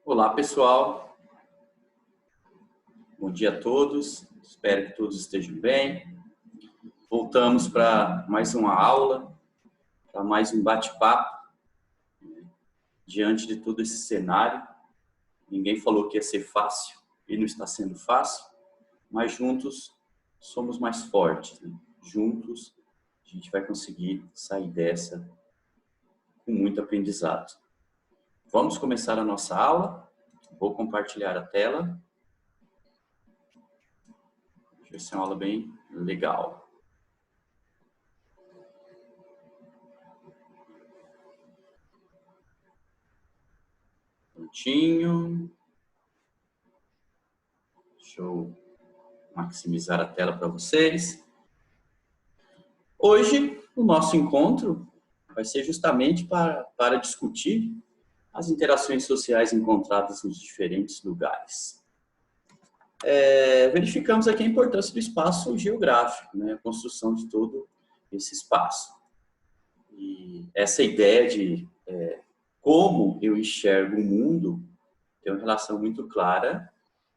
Olá, pessoal. Bom dia a todos. Espero que todos estejam bem. Voltamos para mais uma aula, para mais um bate-papo. Diante de todo esse cenário, ninguém falou que ia ser fácil e não está sendo fácil, mas juntos somos mais fortes, né? Juntos a gente vai conseguir sair dessa com muito aprendizado. Vamos começar a nossa aula. Vou compartilhar a tela. Vai ser uma aula bem legal. Prontinho. Deixa eu maximizar a tela para vocês. Hoje, o nosso encontro vai ser justamente para discutir as interações sociais encontradas nos diferentes lugares. Verificamos aqui a importância do espaço geográfico, né? A construção de todo esse espaço. E essa ideia de como eu enxergo o mundo tem uma relação muito clara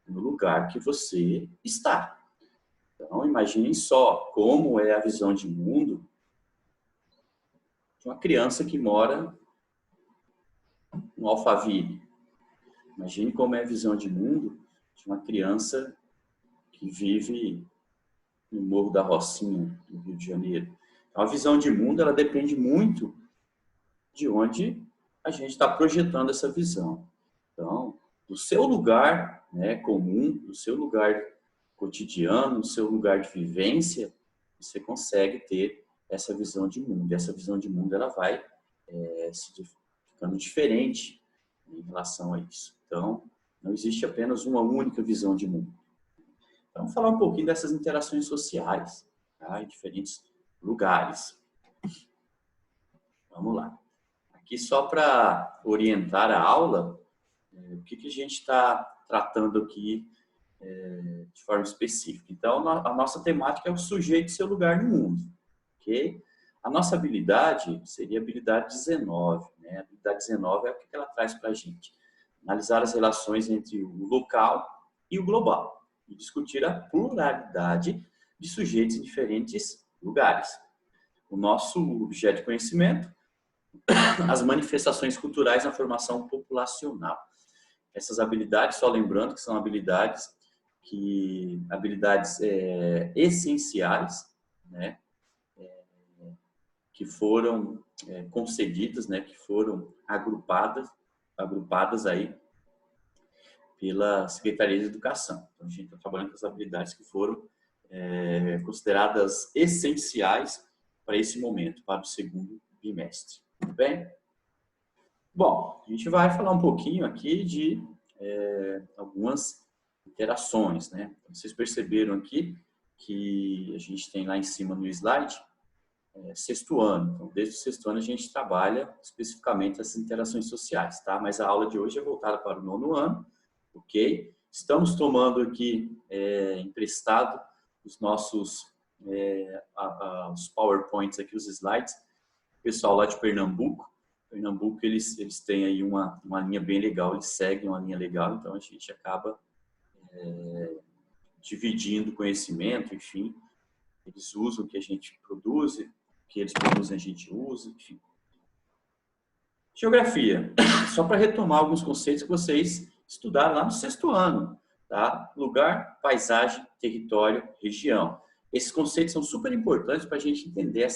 no lugar que você está. Então, imaginem só como é a visão de mundo de uma criança que mora no Alphaville. Imagine como é a visão de mundo de uma criança que vive no Morro da Rocinha, no Rio de Janeiro. Então, a visão de mundo ela depende muito de onde a gente está projetando essa visão. Então, do seu lugar, né, comum, do seu lugar cotidiano, do seu lugar de vivência, você consegue ter essa visão de mundo. E essa visão de mundo ela vai se ficando diferente em relação a isso. Então, não existe apenas uma única visão de mundo. Então, vamos falar um pouquinho dessas interações sociais, tá, em diferentes lugares. Vamos lá. Aqui só para orientar a aula, o que a gente está tratando aqui de forma específica. Então, a nossa temática é o sujeito e seu lugar no mundo. Okay? A nossa habilidade seria a habilidade 19. Né? A habilidade 19 é o que ela traz para a gente. Analisar as relações entre o local e o global. E discutir a pluralidade de sujeitos em diferentes lugares. O nosso objeto de conhecimento, as manifestações culturais na formação populacional. Essas habilidades, só lembrando que são habilidades essenciais, né, que foram concedidas, né, que foram agrupadas aí pela Secretaria de Educação. Então, a gente está trabalhando com as habilidades que foram consideradas essenciais para esse momento, para o segundo bimestre. Tudo bem? Bom, a gente vai falar um pouquinho aqui de algumas interações, né? Vocês perceberam aqui que a gente tem lá em cima no slide sexto ano. Então, desde o sexto ano a gente trabalha especificamente essas interações sociais, tá? Mas a aula de hoje é voltada para o nono ano, ok? Estamos tomando aqui emprestado os nossos os PowerPoints aqui, os slides, o pessoal lá de Pernambuco, eles têm aí uma linha bem legal, eles seguem uma linha legal, então a gente acaba dividindo conhecimento, enfim, eles usam o que a gente produz, o que eles produzem a gente usa, enfim. Geografia, só para retomar alguns conceitos que vocês estudaram lá no sexto ano, tá? Lugar, paisagem, território, região. Esses conceitos são super importantes para a gente entender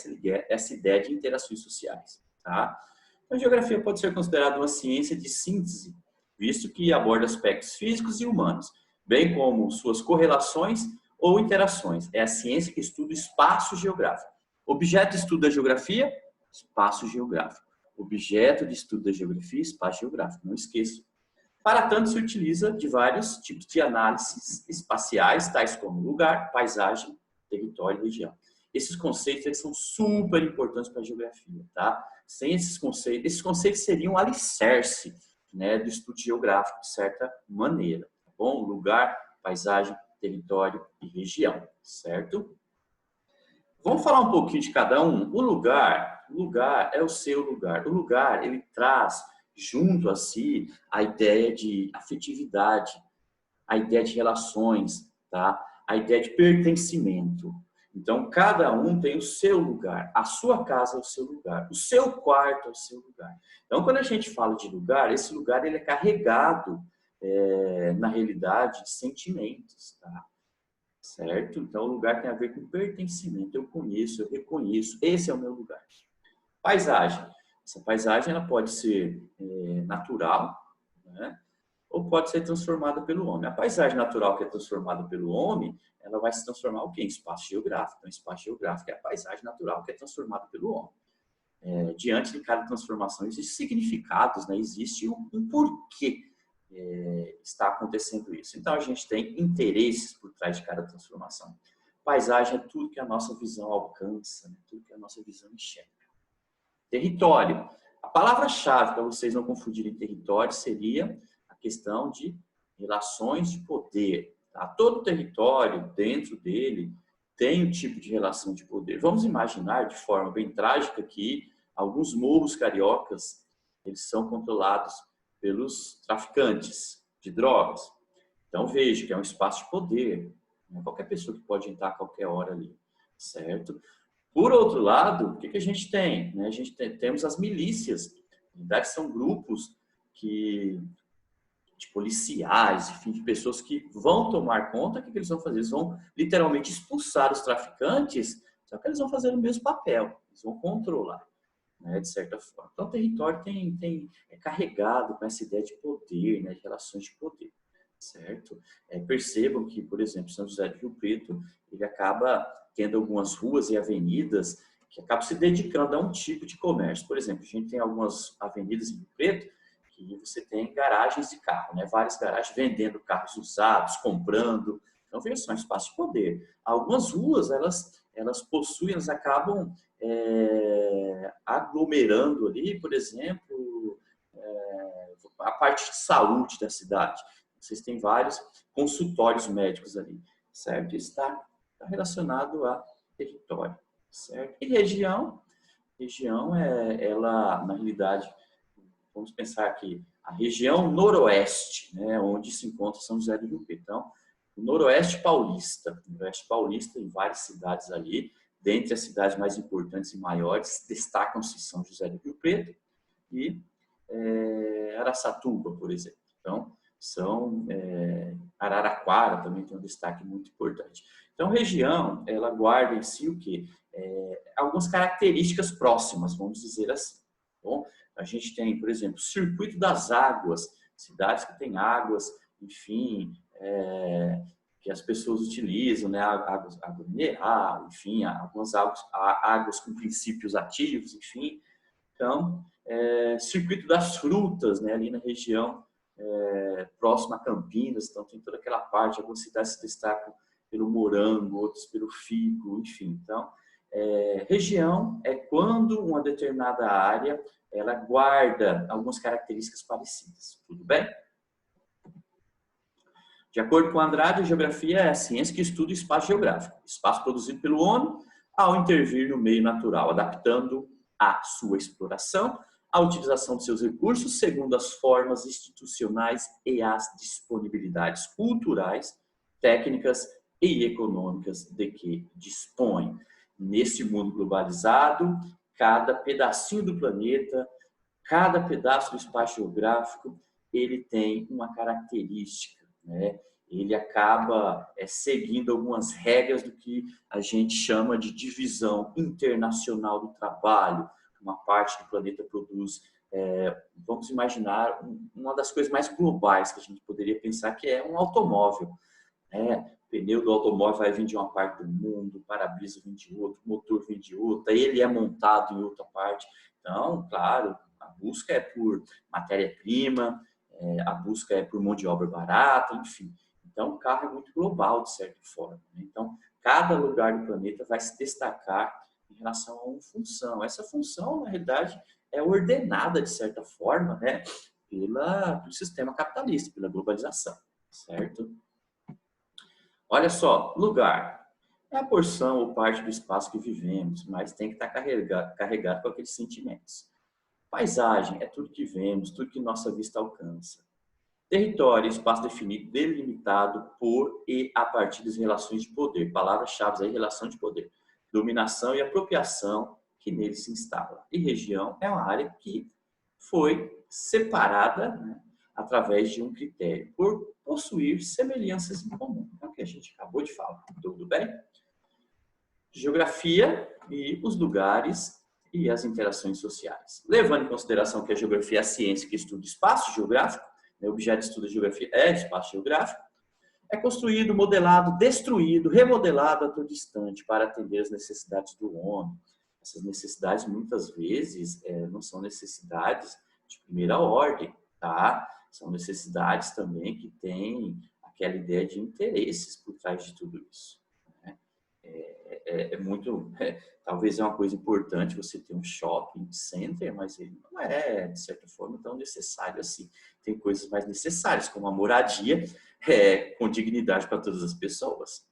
essa ideia de interações sociais, tá? Então, a geografia pode ser considerada uma ciência de síntese, visto que aborda aspectos físicos e humanos, bem como suas correlações ou interações. É a ciência que estuda o espaço geográfico. Objeto de estudo da geografia, espaço geográfico. Objeto de estudo da geografia, espaço geográfico. Não esqueça. Para tanto, se utiliza de vários tipos de análises espaciais, tais como lugar, paisagem, território e região. Esses conceitos eles são super importantes para a geografia, tá? Sem esses conceitos seriam um alicerce, né, do estudo geográfico, de certa maneira. Tá bom? Lugar, paisagem, território e região, certo? Vamos falar um pouquinho de cada um. O lugar é o seu lugar. O lugar, ele traz junto a si a ideia de afetividade, a ideia de relações, tá? A ideia de pertencimento. Então, cada um tem o seu lugar, a sua casa é o seu lugar, o seu quarto é o seu lugar. Então, quando a gente fala de lugar, esse lugar ele é carregado, na realidade, de sentimentos, tá? Certo? Então, o lugar tem a ver com pertencimento. Eu conheço, eu reconheço, esse é o meu lugar. Paisagem. Essa paisagem ela pode ser natural, né? Ou pode ser transformada pelo homem. A paisagem natural que é transformada pelo homem, ela vai se transformar o quê? Em espaço geográfico. Então, espaço geográfico é a paisagem natural que é transformada pelo homem. Diante de cada transformação, existem significados, né? Existe um porquê está acontecendo isso. Então, a gente tem interesses por trás de cada transformação. Paisagem é tudo que a nossa visão alcança, né? Tudo que a nossa visão enxerga. Território. A palavra-chave para vocês não confundirem território seria a questão de relações de poder. Tá? Todo território, dentro dele, tem um tipo de relação de poder. Vamos imaginar de forma bem trágica que alguns morros cariocas eles são controlados pelos traficantes de drogas. Então, veja que é um espaço de poder. Não é qualquer pessoa que pode entrar a qualquer hora ali, certo? Por outro lado, o que a gente tem? A gente temos as milícias. Na verdade, são grupos de policiais, enfim, de pessoas que vão tomar conta. O que eles vão fazer? Eles vão literalmente expulsar os traficantes, só que eles vão fazer o mesmo papel. Eles vão controlar, né, de certa forma. Então, o território é carregado com essa ideia de poder, né, de relações de poder, certo? Percebam que, por exemplo, São José do Rio Preto, ele acaba tendo algumas ruas e avenidas que acabam se dedicando a um tipo de comércio. Por exemplo, a gente tem algumas avenidas em Rio Preto que você tem garagens de carro, né? Várias garagens vendendo carros usados, comprando. Então, veja só, um espaço de poder. Algumas ruas, elas possuem, elas acabam aglomerando ali, por exemplo, a parte de saúde da cidade. Vocês têm vários consultórios médicos ali, certo? Isso está relacionado a território, certo? E região ela, na realidade, vamos pensar aqui, a região noroeste, né, onde se encontra São José do Rio Preto. Então, o noroeste paulista em várias cidades ali, dentre as cidades mais importantes e maiores, destacam-se São José do Rio Preto e Araçatuba, por exemplo. Então, Araraquara também tem um destaque muito importante. Então, região, ela guarda em si o quê? Algumas características próximas, vamos dizer assim. Bom, a gente tem, por exemplo, o Circuito das Águas, cidades que têm águas, enfim, que as pessoas utilizam, né? Água mineral, enfim, algumas águas com princípios ativos, enfim. Então, Circuito das Frutas, né? Ali na região próxima a Campinas, então tem toda aquela parte, algumas cidades se destacam pelo morango, outras pelo figo, enfim. Então, região é quando uma determinada área ela guarda algumas características parecidas, tudo bem? De acordo com Andrade, a geografia é a ciência que estuda o espaço geográfico, espaço produzido pelo homem ao intervir no meio natural, adaptando a sua exploração, a utilização de seus recursos segundo as formas institucionais e as disponibilidades culturais, técnicas e econômicas de que dispõe. Nesse mundo globalizado, cada pedacinho do planeta, cada pedaço do espaço geográfico, ele tem uma característica, né? Ele acaba seguindo algumas regras do que a gente chama de divisão internacional do trabalho. Uma parte do planeta produz, vamos imaginar, uma das coisas mais globais que a gente poderia pensar, que é um automóvel. O pneu do automóvel vai vir de uma parte do mundo, o para-brisa vem de outro, o motor vem de outra, ele é montado em outra parte. Então, claro, a busca é por matéria-prima, a busca é por mão de obra barata, enfim. Então, o carro é muito global, de certa forma. Né? Então, cada lugar do planeta vai se destacar em relação a uma função. Essa função, na realidade, é ordenada, de certa forma, né, pelo sistema capitalista, pela globalização, certo? Olha só, lugar é a porção ou parte do espaço que vivemos, mas tem que estar carregado com aqueles sentimentos. Paisagem é tudo que vemos, tudo que nossa vista alcança. Território, espaço definido, delimitado por e a partir das relações de poder. Palavras-chave aí, relação de poder. Dominação e apropriação que nele se instala. E região é uma área que foi separada, né, através de um critério, por possuir semelhanças em comum. É o que a gente acabou de falar. Tudo bem? Geografia e os lugares e as interações sociais. Levando em consideração que a geografia é a ciência que estuda o espaço geográfico, o objeto de estudo da geografia é espaço geográfico, é construído, modelado, destruído, remodelado a todo instante para atender as necessidades do homem. Essas necessidades, muitas vezes, não são necessidades de primeira ordem, tá? São necessidades também que têm aquela ideia de interesses por trás de tudo isso. Né? Talvez é uma coisa importante você ter um shopping center, mas ele não é, de certa forma, tão necessário assim. Tem coisas mais necessárias, como a moradia, com dignidade para todas as pessoas.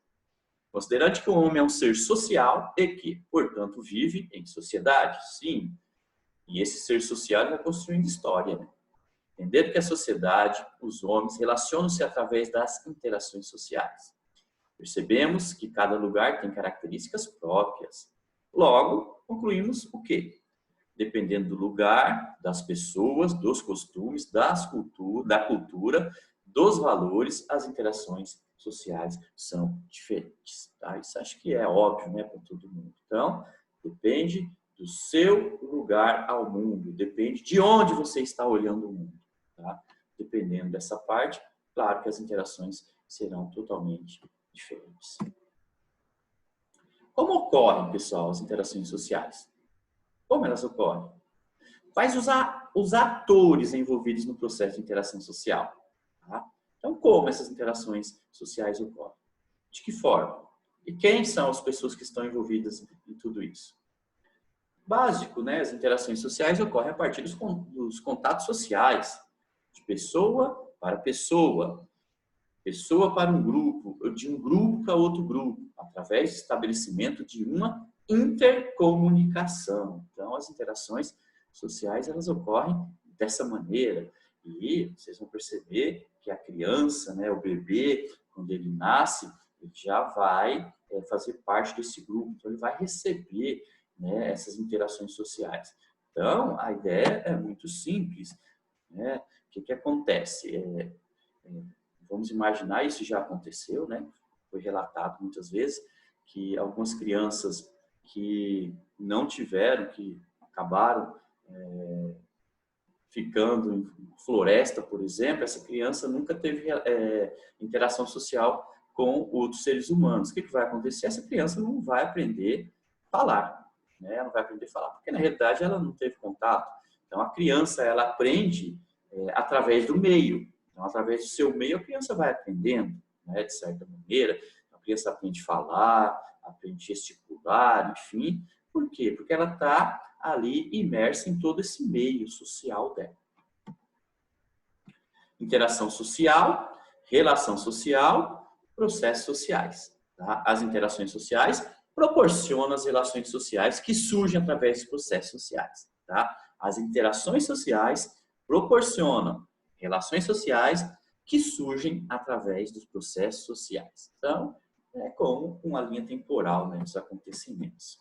Considerando que o homem é um ser social e que, portanto, vive em sociedade, sim. E esse ser social vai construindo história, né? Entendendo que a sociedade, os homens, relacionam-se através das interações sociais. Percebemos que cada lugar tem características próprias. Logo, concluímos o quê? Dependendo do lugar, das pessoas, dos costumes, da cultura, dos valores, as interações sociais são diferentes. Tá? Isso acho que é óbvio, né, para todo mundo. Então, depende do seu lugar ao mundo, depende de onde você está olhando o mundo. Tá? Dependendo dessa parte, claro que as interações serão totalmente diferentes. Como ocorrem, pessoal, as interações sociais? Como elas ocorrem? Quais os atores envolvidos no processo de interação social? Tá? Então, como essas interações sociais ocorrem? De que forma? E quem são as pessoas que estão envolvidas em tudo isso? Básico, né? As interações sociais ocorrem a partir dos contatos sociais, de pessoa para pessoa para um grupo, de um grupo para outro grupo, através do estabelecimento de uma intercomunicação. Então, as interações sociais, elas ocorrem dessa maneira. E vocês vão perceber que a criança, né, o bebê, quando ele nasce, ele já vai fazer parte desse grupo, então ele vai receber, né, essas interações sociais. Então, a ideia é muito simples. Né? O que acontece? Vamos imaginar, isso já aconteceu, né? Foi relatado muitas vezes, que algumas crianças que não tiveram, que acabaram ficando em floresta, por exemplo, essa criança nunca teve interação social com outros seres humanos. O que vai acontecer? Essa criança não vai aprender a falar, né? Ela não vai aprender a falar, porque na realidade ela não teve contato. Então a criança, ela aprende através do meio. Então, através do seu meio, a criança vai aprendendo, né, de certa maneira. A criança aprende a falar, aprende a gesticular, enfim. Por quê? Porque ela está ali imersa em todo esse meio social dela. Interação social, relação social, processos sociais. Tá? As interações sociais proporcionam as relações sociais que surgem através dos processos sociais. Tá? As interações sociais proporcionam relações sociais que surgem através dos processos sociais. Então, é como uma linha temporal, né, dos acontecimentos.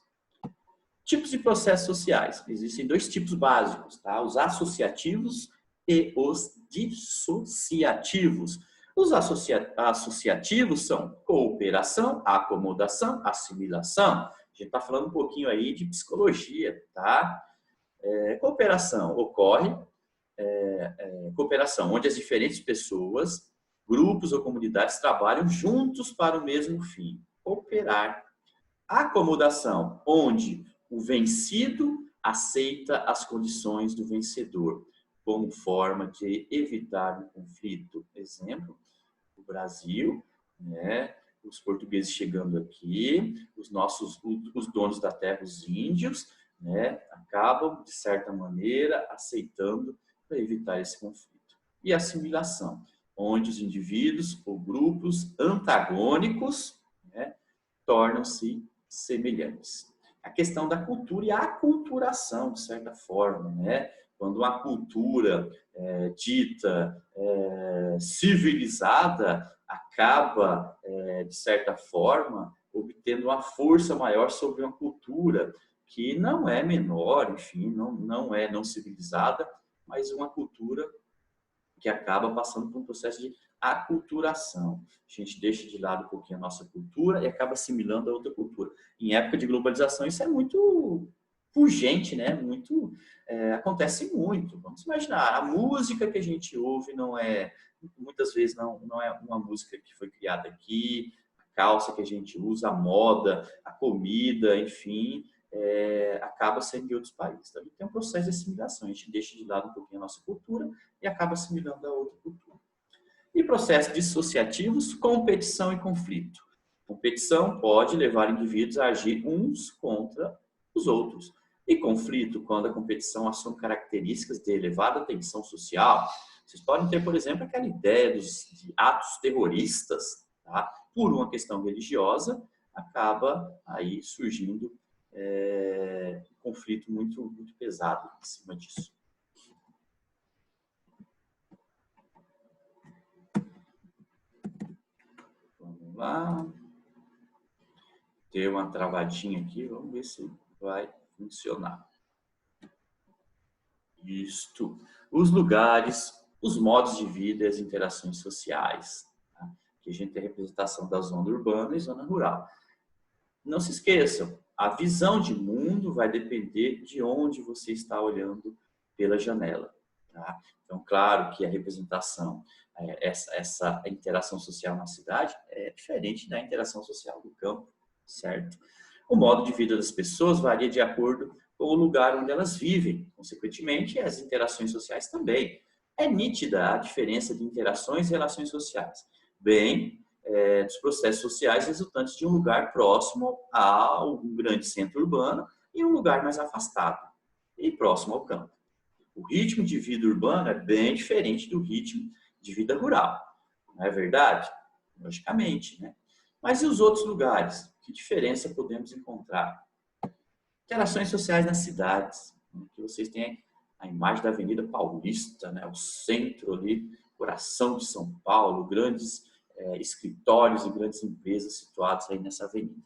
Tipos de processos sociais. Existem dois tipos básicos, tá? Os associativos e os dissociativos. Os associativos são cooperação, acomodação, assimilação. A gente está falando um pouquinho aí de psicologia, tá? Cooperação ocorre cooperação, onde as diferentes pessoas, grupos ou comunidades trabalham juntos para o mesmo fim, cooperar. Acomodação, onde o vencido aceita as condições do vencedor, como forma de evitar o conflito. Exemplo, o Brasil, né? Os portugueses chegando aqui, os donos da terra, os índios, né? Acabam, de certa maneira, aceitando para evitar esse conflito. E assimilação, onde os indivíduos ou grupos antagônicos, né, tornam-se semelhantes. A questão da cultura e a aculturação, de certa forma, né? quando uma cultura dita civilizada acaba, de certa forma, obtendo uma força maior sobre uma cultura que não é menor, enfim, não é não civilizada, mas uma cultura que acaba passando por um processo de aculturação. A gente deixa de lado um pouquinho a nossa cultura e acaba assimilando a outra cultura. Em época de globalização, isso é muito urgente, né? Acontece muito. Vamos imaginar, a música que a gente ouve muitas vezes não é uma música que foi criada aqui, a calça que a gente usa, a moda, a comida, enfim, acaba sendo de outros países. Então, a gente tem um processo de assimilação. A gente deixa de lado um pouquinho a nossa cultura e acaba assimilando a outra cultura. E processos dissociativos, competição e conflito. Competição pode levar indivíduos a agir uns contra os outros. E conflito, quando a competição assume características de elevada tensão social. Vocês podem ter, por exemplo, aquela ideia de atos terroristas, tá? Por uma questão religiosa, acaba aí surgindo um conflito muito, muito pesado em cima disso. Vamos lá. Deu uma travadinha aqui, vamos ver se vai funcionar. Isto. Os lugares, os modos de vida e as interações sociais. Tá? Aqui a gente tem a representação da zona urbana e zona rural. Não se esqueçam, a visão de mundo vai depender de onde você está olhando pela janela. Tá? Então, claro que a representação, essa interação social na cidade é diferente da interação social do campo, certo? O modo de vida das pessoas varia de acordo com o lugar onde elas vivem. Consequentemente, as interações sociais também. É nítida a diferença de interações e relações sociais. Bem, dos processos sociais resultantes de um lugar próximo a um grande centro urbano e um lugar mais afastado e próximo ao campo. O ritmo de vida urbana é bem diferente do ritmo de vida rural. Não é verdade? Logicamente, né? Mas e os outros lugares? Que diferença podemos encontrar? Interações sociais nas cidades. Que vocês têm a imagem da Avenida Paulista, né? O centro ali, coração de São Paulo, grandes escritórios e grandes empresas situados aí nessa avenida.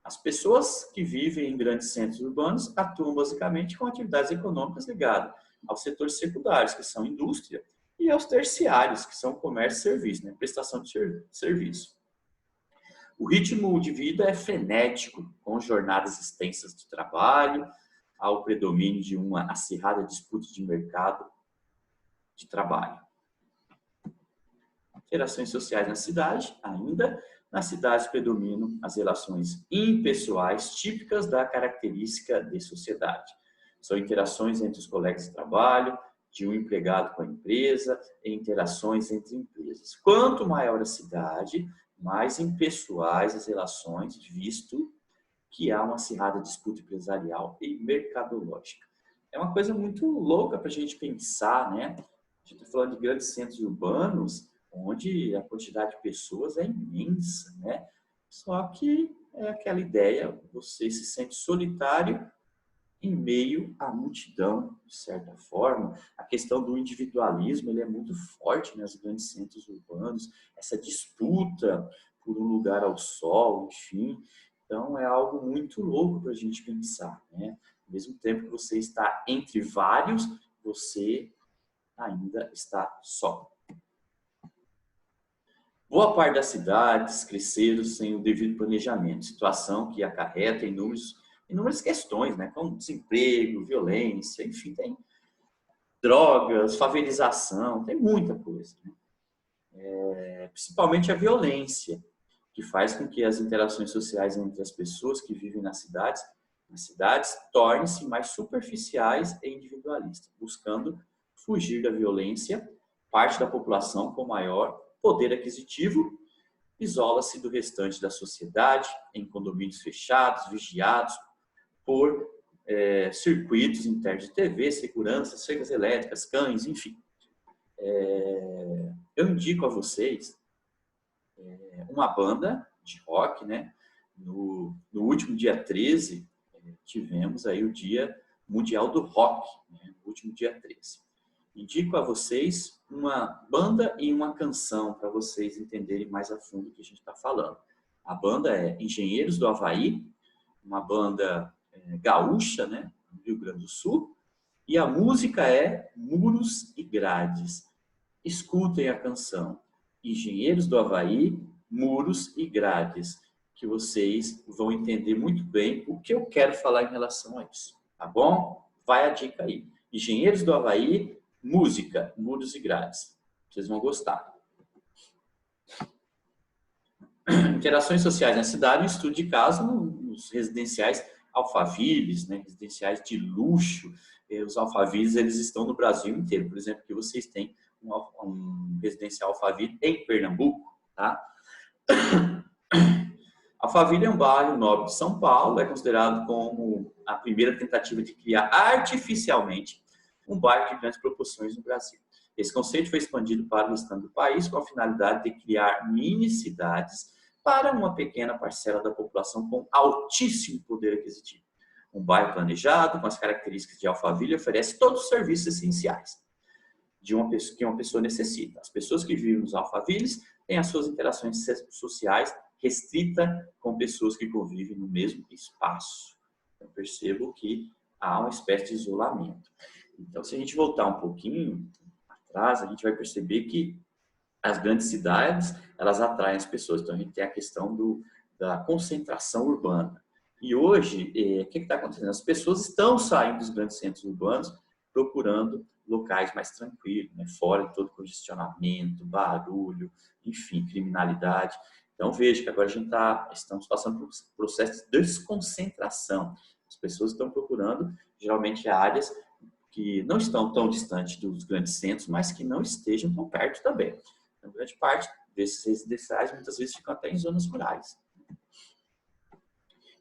As pessoas que vivem em grandes centros urbanos atuam basicamente com atividades econômicas ligadas aos setores secundários, que são indústria, e aos terciários, que são comércio e serviço, né? Prestação de serviço. O ritmo de vida é frenético, com jornadas extensas de trabalho, ao predomínio de uma acirrada disputa de mercado de trabalho. Relações sociais na cidade, ainda. Nas cidades predominam as relações impessoais, típicas da característica de sociedade. São interações entre os colegas de trabalho, de um empregado com a empresa, e interações entre empresas. Quanto maior a cidade, mais impessoais as relações, visto que há uma acirrada disputa empresarial e mercadológica. É uma coisa muito louca para a gente pensar, né? A gente está falando de grandes centros urbanos, onde a quantidade de pessoas é imensa, né? Só que é aquela ideia, você se sente solitário em meio à multidão, de certa forma. A questão do individualismo, ele é muito forte nos grandes centros urbanos, essa disputa por um lugar ao sol, enfim. Então, é algo muito louco para a gente pensar, né? Ao mesmo tempo que você está entre vários, você ainda está só. Boa parte das cidades cresceram sem o devido planejamento, situação que acarreta inúmeras questões, né? Como desemprego, violência, enfim, tem drogas, favelização, tem muita coisa, né? Principalmente a violência, que faz com que as interações sociais entre as pessoas que vivem nas cidades tornem-se mais superficiais e individualistas, buscando fugir da violência. Parte da população com maior poder aquisitivo isola-se do restante da sociedade em condomínios fechados, vigiados por circuitos internos de TV, segurança, cercas elétricas, cães, enfim. Eu indico a vocês uma banda de rock, né? No último dia 13, tivemos aí o Dia Mundial do Rock, né, no último dia 13. Indico a vocês uma banda e uma canção para vocês entenderem mais a fundo o que a gente está falando. A banda é Engenheiros do Havaí, uma banda gaúcha, né, no Rio Grande do Sul, e a música é Muros e Grades. Escutem a canção Engenheiros do Havaí, Muros e Grades, que vocês vão entender muito bem o que eu quero falar em relação a isso, tá bom? Vai a dica aí. Engenheiros do Havaí, música, Muros e Grades. Vocês vão gostar. Interações sociais na cidade, um estudo de caso nos residenciais Alphavilles, né, residenciais de luxo. Os Alphavilles, eles estão no Brasil inteiro. Por exemplo, que vocês têm um residencial Alphaville em Pernambuco, tá? Alphaville é um bairro nobre de São Paulo, é considerado como a primeira tentativa de criar artificialmente um bairro de grandes proporções no Brasil. Esse conceito foi expandido para o restante do país com a finalidade de criar mini-cidades para uma pequena parcela da população com altíssimo poder aquisitivo. Um bairro planejado, com as características de Alphaville, oferece todos os serviços essenciais que uma pessoa necessita. As pessoas que vivem nos Alphavilles têm as suas interações sociais restritas com pessoas que convivem no mesmo espaço. Eu percebo que há uma espécie de isolamento. Então, se a gente voltar um pouquinho atrás, a gente vai perceber que as grandes cidades, elas atraem as pessoas. Então, a gente tem a questão da concentração urbana. E hoje, o que está acontecendo? As pessoas estão saindo dos grandes centros urbanos procurando locais mais tranquilos, né? Fora de todo congestionamento, barulho, enfim, criminalidade. Então, veja que agora estamos passando por um processo de desconcentração. As pessoas estão procurando, geralmente, áreas que não estão tão distantes dos grandes centros, mas que não estejam tão perto também. Então, grande parte desses residenciais, muitas vezes, ficam até em zonas rurais.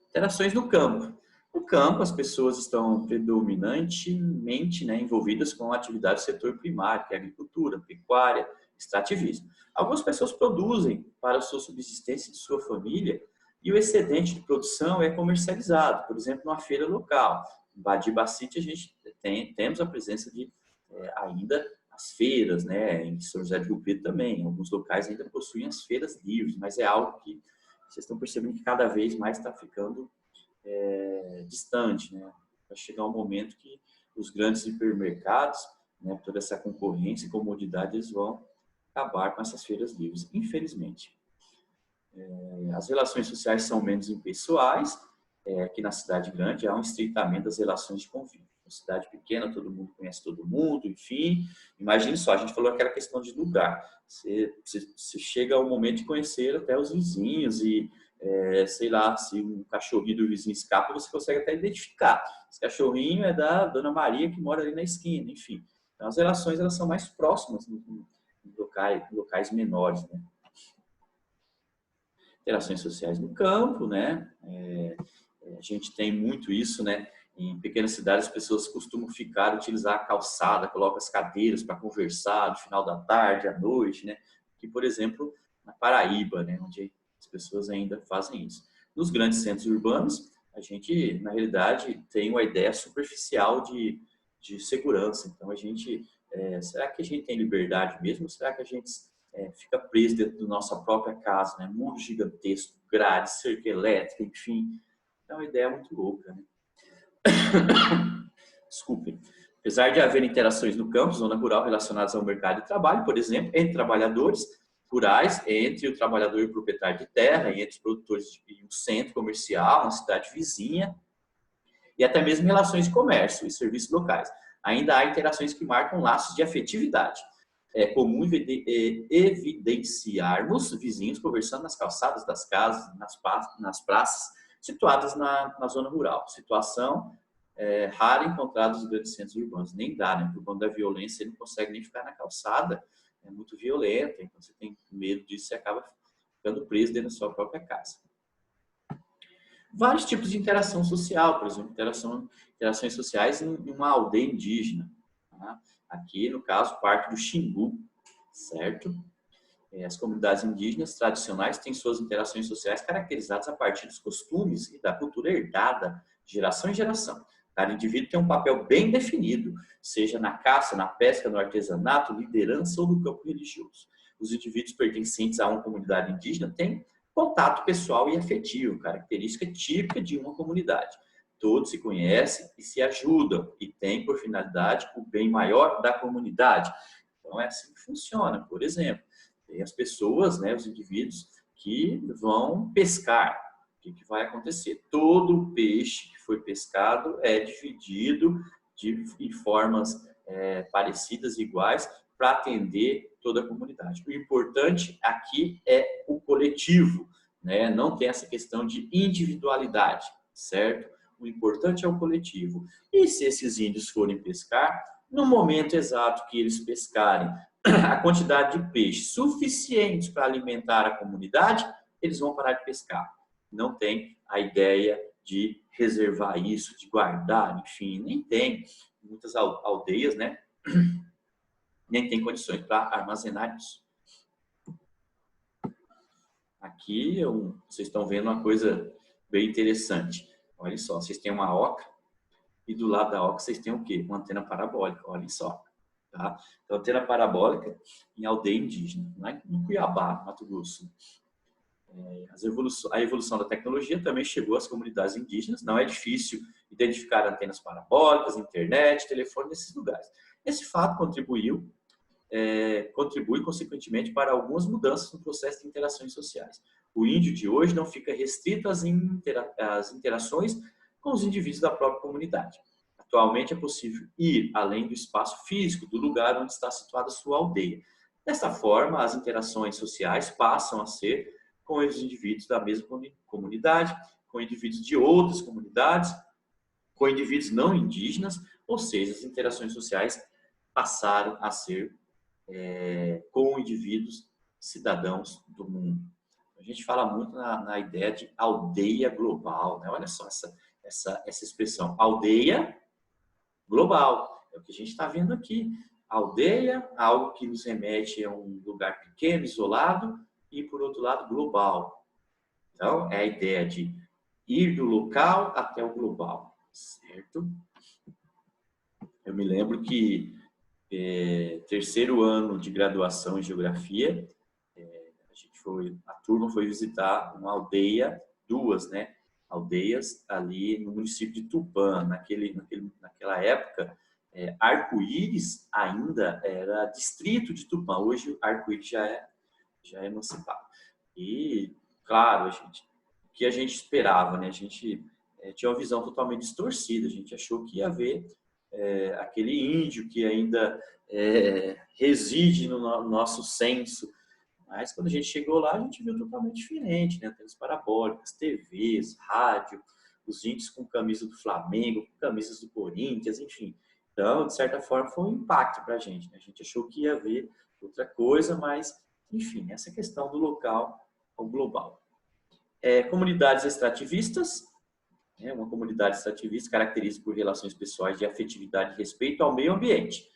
Interações no campo. No campo, as pessoas estão predominantemente, né, envolvidas com atividades do setor primário, que é agricultura, pecuária, extrativismo. Algumas pessoas produzem para a sua subsistência e de sua família e o excedente de produção é comercializado, por exemplo, numa feira local. Em Badibacite, a gente temos a presença de ainda as feiras, né, em São José do Rio Preto também. Em alguns locais ainda possuem as feiras livres, mas é algo que vocês estão percebendo que cada vez mais está ficando distante, né? Vai chegar um momento que os grandes hipermercados, né, toda essa concorrência e comodidade, eles vão acabar com essas feiras livres, infelizmente. As relações sociais são menos impessoais. Aqui na cidade grande há um estreitamento das relações de convívio. Na cidade pequena, todo mundo conhece todo mundo, enfim. Imagine só, a gente falou aquela questão de lugar. Você chega ao momento de conhecer até os vizinhos e sei lá, se um cachorrinho do vizinho escapa, você consegue até identificar. Esse cachorrinho é da Dona Maria, que mora ali na esquina, enfim. Então, as relações, elas são mais próximas em locais menores, né? Interações sociais no campo, né? A gente tem muito isso, né? Em pequenas cidades, as pessoas costumam utilizar a calçada, colocam as cadeiras para conversar no final da tarde, à noite, né? Aqui, por exemplo, na Paraíba, né? Onde as pessoas ainda fazem isso. Nos grandes centros urbanos, a gente, na realidade, tem uma ideia superficial de segurança. Então, será que a gente tem liberdade mesmo? Ou será que a gente fica preso dentro da nossa própria casa, né? Muro gigantesco, grade, cerca elétrica, enfim. É uma ideia muito louca, né? Desculpe. Apesar de haver interações no campo, zona rural relacionadas ao mercado de trabalho, por exemplo, entre trabalhadores rurais, entre o trabalhador e o proprietário de terra, entre os produtores e um centro comercial, uma cidade vizinha, e até mesmo relações de comércio e serviços locais. Ainda há interações que marcam laços de afetividade. É comum evidenciarmos vizinhos conversando nas calçadas das casas, nas praças, situadas na zona rural. Situação rara encontrada nos grandes centros urbanos. Nem dá, né? Por conta da violência, ele não consegue nem ficar na calçada. É muito violenta, então você tem medo disso e acaba ficando preso dentro da sua própria casa. Vários tipos de interação social, por exemplo, interações sociais em uma aldeia indígena. Tá? Aqui, no caso, parte do Xingu, certo? As comunidades indígenas tradicionais têm suas interações sociais caracterizadas a partir dos costumes e da cultura herdada de geração em geração. Cada indivíduo tem um papel bem definido, seja na caça, na pesca, no artesanato, liderança ou no campo religioso. Os indivíduos pertencentes a uma comunidade indígena têm contato pessoal e afetivo, característica típica de uma comunidade. Todos se conhecem e se ajudam e têm por finalidade o bem maior da comunidade. Então é assim que funciona. Por exemplo, tem as pessoas, né, os indivíduos que vão pescar. O que vai acontecer? Todo peixe que foi pescado é dividido em formas parecidas, iguais, para atender toda a comunidade. O importante aqui é o coletivo, né? Não tem essa questão de individualidade, certo? O importante é o coletivo. E se esses índios forem pescar, no momento exato que eles pescarem a quantidade de peixe suficiente para alimentar a comunidade, eles vão parar de pescar. Não tem a ideia de reservar isso, de guardar, enfim, nem tem. Muitas aldeias, né, nem tem condições para armazenar isso. Aqui vocês estão vendo uma coisa bem interessante. Olha só, vocês têm uma oca e do lado da oca vocês têm o quê? Uma antena parabólica, olha só. Tá? Então, antena parabólica em aldeia indígena, lá no Cuiabá, Mato Grosso. A evolução da tecnologia também chegou às comunidades indígenas. Não é difícil identificar antenas parabólicas, internet, telefone nesses lugares. Esse fato contribui consequentemente para algumas mudanças no processo de interações sociais. O índio de hoje não fica restrito às interações com os indivíduos da própria comunidade. Atualmente é possível ir além do espaço físico do lugar onde está situada a sua aldeia. Dessa forma, as interações sociais passam a ser com os indivíduos da mesma comunidade, com indivíduos de outras comunidades, com indivíduos não indígenas, ou seja, as interações sociais passaram a ser com indivíduos cidadãos do mundo. A gente fala muito na ideia de aldeia global, né? Olha só essa expressão, aldeia global, é o que a gente está vendo aqui. Aldeia, algo que nos remete a um lugar pequeno, isolado, e, por outro lado, global. Então, é a ideia de ir do local até o global, certo? Eu me lembro que terceiro ano de graduação em geografia, a turma foi visitar uma aldeia, duas, né? Aldeias ali no município de Tupã. Naquela época, Arco-Íris ainda era distrito de Tupã. Hoje, Arco-Íris já é emancipado. E, claro, o que a gente esperava, né? A gente tinha uma visão totalmente distorcida. A gente achou que ia haver aquele índio que ainda reside no nosso senso. Mas, quando a gente chegou lá, a gente viu totalmente diferente, né? Antenas parabólicas, TVs, rádio, os índios com camisa do Flamengo, com camisas do Corinthians, enfim. Então, de certa forma, foi um impacto para a gente, né? A gente achou que ia haver outra coisa, mas enfim, essa questão do local ao global. Comunidades extrativistas. Uma comunidade extrativista caracteriza por relações pessoais de afetividade e respeito ao meio ambiente.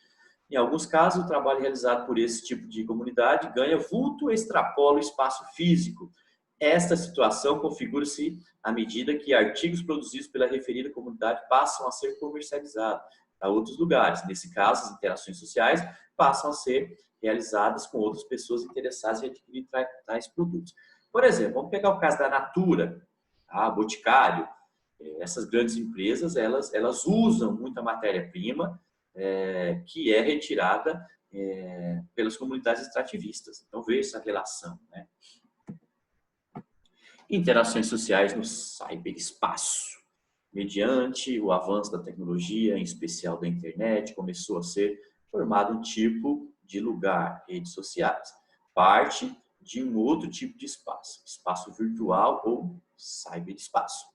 Em alguns casos, o trabalho realizado por esse tipo de comunidade ganha vulto e extrapola o espaço físico. Esta situação configura-se à medida que artigos produzidos pela referida comunidade passam a ser comercializados a outros lugares. Nesse caso, as interações sociais passam a ser realizadas com outras pessoas interessadas em adquirir tais produtos. Por exemplo, vamos pegar o caso da Natura, a Boticário. Essas grandes empresas, elas usam muita matéria-prima que é retirada pelas comunidades extrativistas. Então, veja essa relação, né? Interações sociais no ciberespaço. Mediante o avanço da tecnologia, em especial da internet, começou a ser formado um tipo de lugar, redes sociais, parte de um outro tipo de espaço, espaço virtual ou ciberespaço.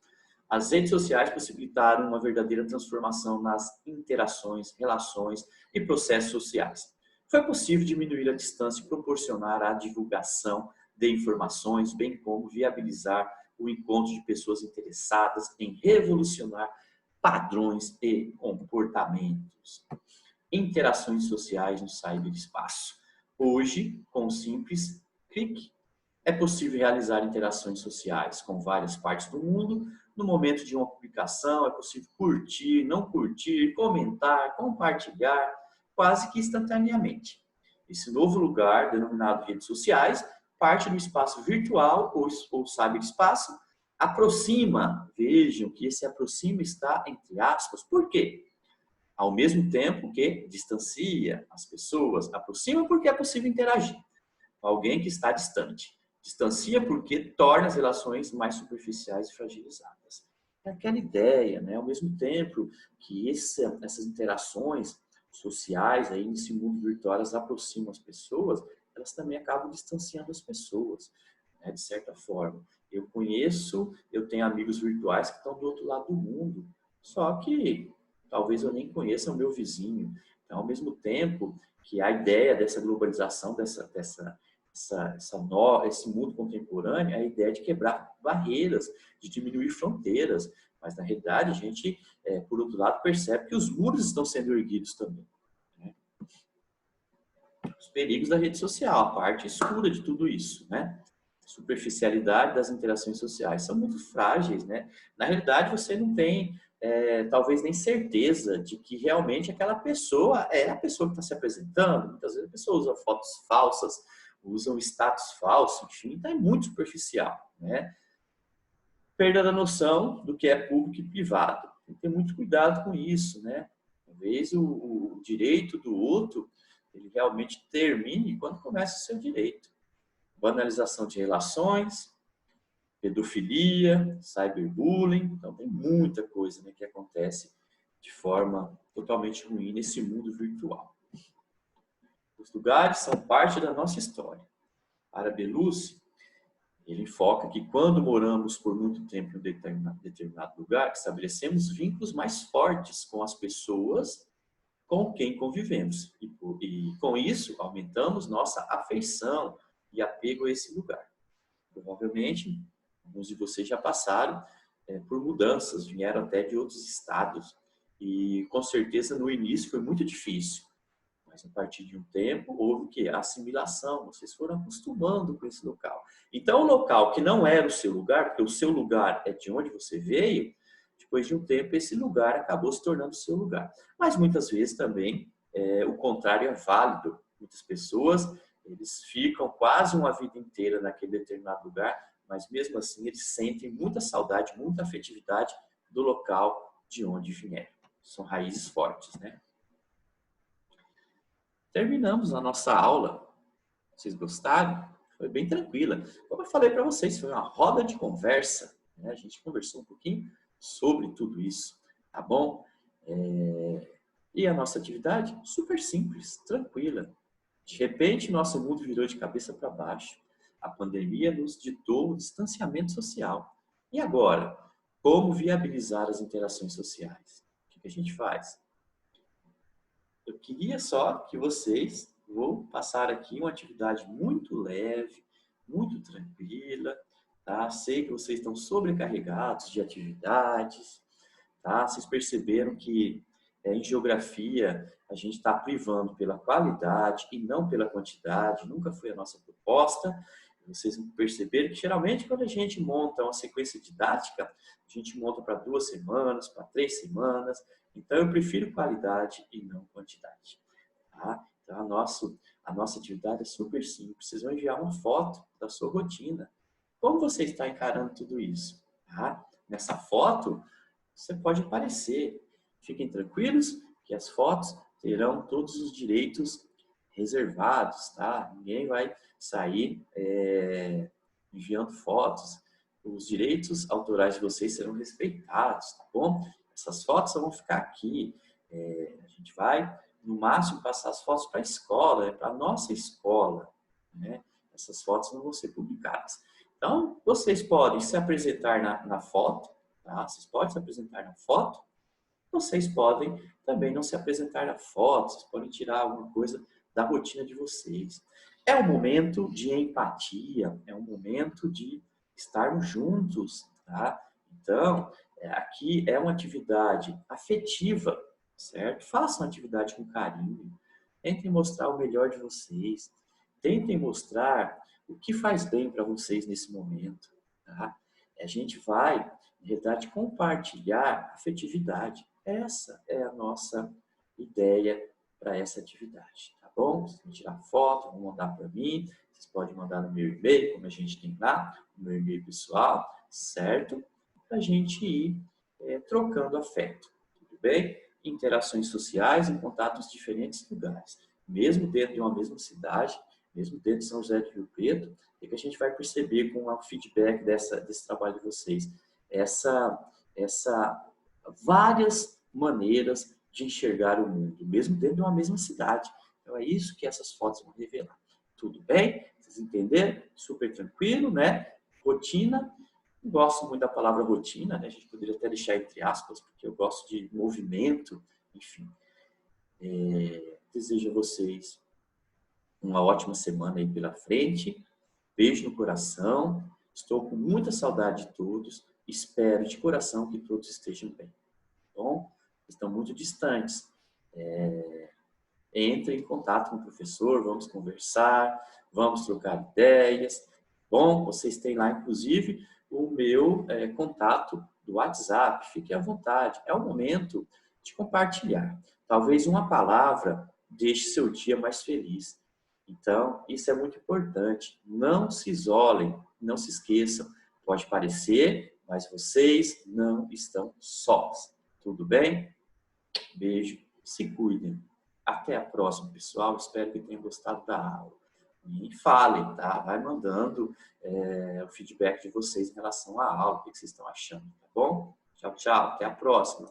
As redes sociais possibilitaram uma verdadeira transformação nas interações, relações e processos sociais. Foi possível diminuir a distância e proporcionar a divulgação de informações, bem como viabilizar o encontro de pessoas interessadas em revolucionar padrões e comportamentos. Interações sociais no ciberespaço. Hoje, com um simples clique, é possível realizar interações sociais com várias partes do mundo, no momento de uma publicação, é possível curtir, não curtir, comentar, compartilhar, quase que instantaneamente. Esse novo lugar, denominado redes sociais, parte do espaço virtual ou cyberespaço, aproxima, vejam que esse aproxima está entre aspas, por quê? Ao mesmo tempo que distancia as pessoas, aproxima porque é possível interagir com alguém que está distante. Distancia porque torna as relações mais superficiais e fragilizadas. É aquela ideia, né? Ao mesmo tempo que essas interações sociais aí nesse mundo virtual, elas aproximam as pessoas, elas também acabam distanciando as pessoas, né? De certa forma. Eu tenho amigos virtuais que estão do outro lado do mundo, só que talvez eu nem conheça o meu vizinho. Então, ao mesmo tempo que a ideia dessa globalização, esse mundo contemporâneo, é a ideia de quebrar barreiras, de diminuir fronteiras. Mas, na realidade, a gente, por outro lado, percebe que os muros estão sendo erguidos também, né? Os perigos da rede social, a parte escura de tudo isso, né? Superficialidade das interações sociais são muito frágeis, né? Na realidade, você não tem, talvez, nem certeza de que realmente aquela pessoa é a pessoa que está se apresentando. Muitas vezes a pessoa usa fotos falsas, usam status falso, enfim, então é muito superficial, né? Perda da noção do que é público e privado. Tem que ter muito cuidado com isso, né? Talvez o direito do outro, ele realmente termine quando começa o seu direito. Banalização de relações, pedofilia, cyberbullying, então tem muita coisa, né, que acontece de forma totalmente ruim nesse mundo virtual. Os lugares são parte da nossa história. Para Belucci, ele foca que quando moramos por muito tempo em um determinado lugar, estabelecemos vínculos mais fortes com as pessoas com quem convivemos. E com isso, aumentamos nossa afeição e apego a esse lugar. Provavelmente, alguns de vocês já passaram por mudanças, vieram até de outros estados. E com certeza no início foi muito difícil. Mas a partir de um tempo houve o quê? A assimilação, vocês foram acostumando com esse local. Então o local que não era o seu lugar, porque o seu lugar é de onde você veio, depois de um tempo esse lugar acabou se tornando o seu lugar. Mas muitas vezes também o contrário é válido. Muitas pessoas, eles ficam quase uma vida inteira naquele determinado lugar, mas mesmo assim eles sentem muita saudade, muita afetividade do local de onde vieram. São raízes fortes, né? Terminamos a nossa aula. Vocês gostaram? Foi bem tranquila. Como eu falei para vocês, foi uma roda de conversa, né? A gente conversou um pouquinho sobre tudo isso, tá bom? E a nossa atividade? Super simples, tranquila. De repente, nosso mundo virou de cabeça para baixo. A pandemia nos ditou o distanciamento social. E agora? Como viabilizar as interações sociais? O que a gente faz? Eu queria só que vocês, vou passar aqui uma atividade muito leve, muito tranquila, tá? Sei que vocês estão sobrecarregados de atividades, tá? Vocês perceberam que em geografia a gente está privando pela qualidade e não pela quantidade, nunca foi a nossa proposta. Vocês perceberam que geralmente quando a gente monta uma sequência didática, a gente monta para 2 semanas, para 3 semanas. Então eu prefiro qualidade e não quantidade. Tá? Então a nossa atividade é super simples. Vocês vão enviar uma foto da sua rotina. Como você está encarando tudo isso? Tá? Nessa foto, você pode aparecer. Fiquem tranquilos que as fotos terão todos os direitos reservados, tá? Ninguém vai sair enviando fotos. Os direitos autorais de vocês serão respeitados, tá bom? Essas fotos vão ficar aqui. A gente vai, no máximo, passar as fotos para a escola, para a nossa escola, né? Essas fotos não vão ser publicadas. Então, vocês podem se apresentar na foto, tá? Vocês podem se apresentar na foto. Vocês podem também não se apresentar na foto, vocês podem tirar alguma coisa da rotina de vocês. É um momento de empatia, é um momento de estarmos juntos, tá? Então, aqui é uma atividade afetiva, certo? Façam a atividade com carinho, tentem mostrar o melhor de vocês, tentem mostrar o que faz bem para vocês nesse momento, tá? A gente vai Na realidade, compartilhar afetividade. Essa é a nossa ideia para essa atividade, tá bom? Vocês vão tirar foto, vão mandar para mim, vocês podem mandar no meu e-mail, como a gente tem lá, no meu e-mail pessoal, certo? Para a gente ir trocando afeto, tudo bem? Interações sociais em contatos em diferentes lugares, mesmo dentro de uma mesma cidade, mesmo dentro de São José do Rio Preto, é que a gente vai perceber com o feedback desse trabalho de vocês, essa várias maneiras de enxergar o mundo, mesmo dentro de uma mesma cidade. Então é isso que essas fotos vão revelar. Tudo bem? Vocês entenderam? Super tranquilo, né? Rotina. Não gosto muito da palavra rotina, né? A gente poderia até deixar entre aspas, porque eu gosto de movimento, enfim. Desejo a vocês uma ótima semana aí pela frente. Beijo no coração. Estou com muita saudade de todos. Espero de coração que todos estejam bem. Bom, estão muito distantes. Entre em contato com o professor, vamos conversar, vamos trocar ideias. Bom, vocês têm lá, inclusive, o meu contato do WhatsApp. Fique à vontade. É o momento de compartilhar. Talvez uma palavra deixe seu dia mais feliz. Então, isso é muito importante. Não se isolem, não se esqueçam. Pode parecer, mas vocês não estão sós. Tudo bem? Beijo, se cuidem. Até a próxima, pessoal. Espero que tenham gostado da aula. E falem, tá? Vai mandando o feedback de vocês em relação à aula, o que vocês estão achando, tá bom? Tchau, tchau. Até a próxima.